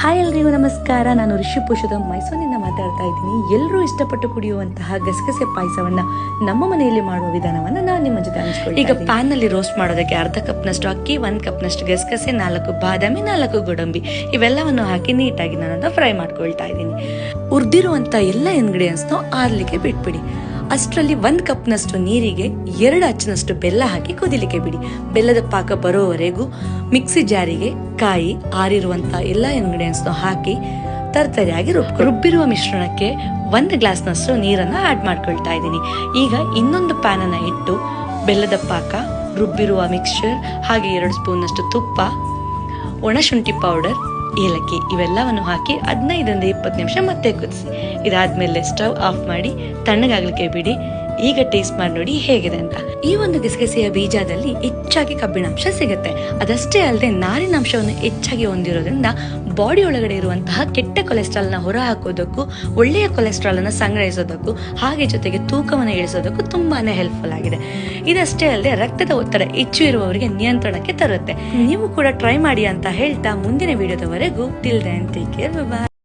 Hi ಎಲ್ರಿಗೂ ನಮಸ್ಕಾರ. ನಾನು ಋಷಿ ಪುರುಷೋತ್ತಮ್ ಮೈಸೂರಿನಿಂದ ಮಾತಾಡ್ತಾ ಇದ್ದೀನಿ. ಎಲ್ಲರೂ ಇಷ್ಟಪಟ್ಟು ಕುಡಿಯುವಂತಹ ಗಸಗಸೆ ಪಾಯಸವನ್ನ ನಮ್ಮ ಮನೆಯಲ್ಲಿ ಮಾಡುವ ವಿಧಾನವನ್ನ ನಾನು ನಿಮ್ಮ ಜೊತೆ ಹಂಚ್ಕೊಳ್ತೀನಿ. ಈಗ ಪ್ಯಾನ್ ನಲ್ಲಿ ರೋಸ್ಟ್ ಮಾಡೋದಕ್ಕೆ ಅರ್ಧ ಕಪ್ನಷ್ಟು ಅಕ್ಕಿ, 1 ಕಪ್ನಷ್ಟು ಗಸಗಸೆ, 4 ಬಾದಾಮಿ, 4 ಗೋಡಂಬಿ ಇವೆಲ್ಲವನ್ನು ಹಾಕಿ ನೀಟಾಗಿ ನಾನು ಫ್ರೈ ಮಾಡ್ಕೊಳ್ತಾ ಇದ್ದೀನಿ. ಹುರಿದಿರುವಂತ ಎಲ್ಲ ಇಂಗ್ರೀಡಿಯೆಂಟ್ಸ್ನ ಆರ್ಲಿಕ್ಕೆ ಬಿಟ್ಬಿಡಿ. ಅಷ್ಟರಲ್ಲಿ 1 ಕಪ್ನಷ್ಟು ನೀರಿಗೆ 2 ಅಚ್ಚಿನಷ್ಟು ಬೆಲ್ಲ ಹಾಕಿ ಕುದಿಲಿಕ್ಕೆ ಬಿಡಿ. ಬೆಲ್ಲದ ಪಾಕ ಬರೋವರೆಗೂ ಮಿಕ್ಸಿ ಜಾರಿಗೆ ಕಾಯಿ, ಆರಿರುವಂಥ ಎಲ್ಲ ಇಂಗ್ರೀಡಿಯೆಂಟ್ಸ್ನ ಹಾಕಿ ತರ್ತರಿಯಾಗಿ ರುಬ್ಬಿರುವ ಮಿಶ್ರಣಕ್ಕೆ 1 ಗ್ಲಾಸ್ನಷ್ಟು ನೀರನ್ನು ಆ್ಯಡ್ ಮಾಡ್ಕೊಳ್ತಾ ಇದ್ದೀನಿ. ಈಗ ಇನ್ನೊಂದು ಪ್ಯಾನನ್ನು ಇಟ್ಟು ಬೆಲ್ಲದ ಪಾಕ, ರುಬ್ಬಿರುವ ಮಿಕ್ಸ್ಚರ್, ಹಾಗೆ 2 ಸ್ಪೂನ್ನಷ್ಟು ತುಪ್ಪ, ಒಣಶುಂಠಿ ಪೌಡರ್, ಏಲಕ್ಕಿ ಇವೆಲ್ಲವನ್ನು ಹಾಕಿ 15-20 ನಿಮಿಷ ಮತ್ತೆ ಕುದಿಸಿ. ಇದಾದ್ಮೇಲೆ ಸ್ಟವ್ ಆಫ್ ಮಾಡಿ ತಣ್ಣಗಾಗ್ಲಿಕ್ಕೆ ಬಿಡಿ. ಈಗ ಟೇಸ್ಟ್ ಮಾಡಿ ನೋಡಿ ಹೇಗಿದೆ ಅಂತ. ಈ ಒಂದು ಗಸಗಸೆಯ ಬೀಜದಲ್ಲಿ ಹೆಚ್ಚಾಗಿ ಕಬ್ಬಿಣಾಂಶ ಸಿಗುತ್ತೆ. ಅದಷ್ಟೇ ಅಲ್ಲದೆ ನಾರಿನಾಂಶವನ್ನು ಹೆಚ್ಚಾಗಿ ಹೊಂದಿರೋದ್ರಿಂದ ಬಾಡಿ ಒಳಗಡೆ ಇರುವಂತಹ ಕೆಟ್ಟ ಕೊಲೆಸ್ಟ್ರಾಲ್ನ ಹೊರ ಹಾಕೋದಕ್ಕೂ, ಒಳ್ಳೆಯ ಕೊಲೆಸ್ಟ್ರಾಲ್ ಅನ್ನು ಸಂಗ್ರಹಿಸೋದಕ್ಕೂ, ಹಾಗೆ ಜೊತೆಗೆ ತೂಕವನ್ನು ಇಳಿಸೋದಕ್ಕೂ ತುಂಬಾನೇ ಹೆಲ್ಪ್ಫುಲ್ ಆಗಿದೆ. ಇದಷ್ಟೇ ಅಲ್ಲದೆ ರಕ್ತದ ಒತ್ತಡ ಹೆಚ್ಚು ಇರುವವರಿಗೆ ನಿಯಂತ್ರಣಕ್ಕೆ ತರುತ್ತೆ. ನೀವು ಕೂಡ ಟ್ರೈ ಮಾಡಿ ಅಂತ ಹೇಳ್ತಾ ಮುಂದಿನ ವಿಡಿಯೋದವರೆಗೂ till then take care, by.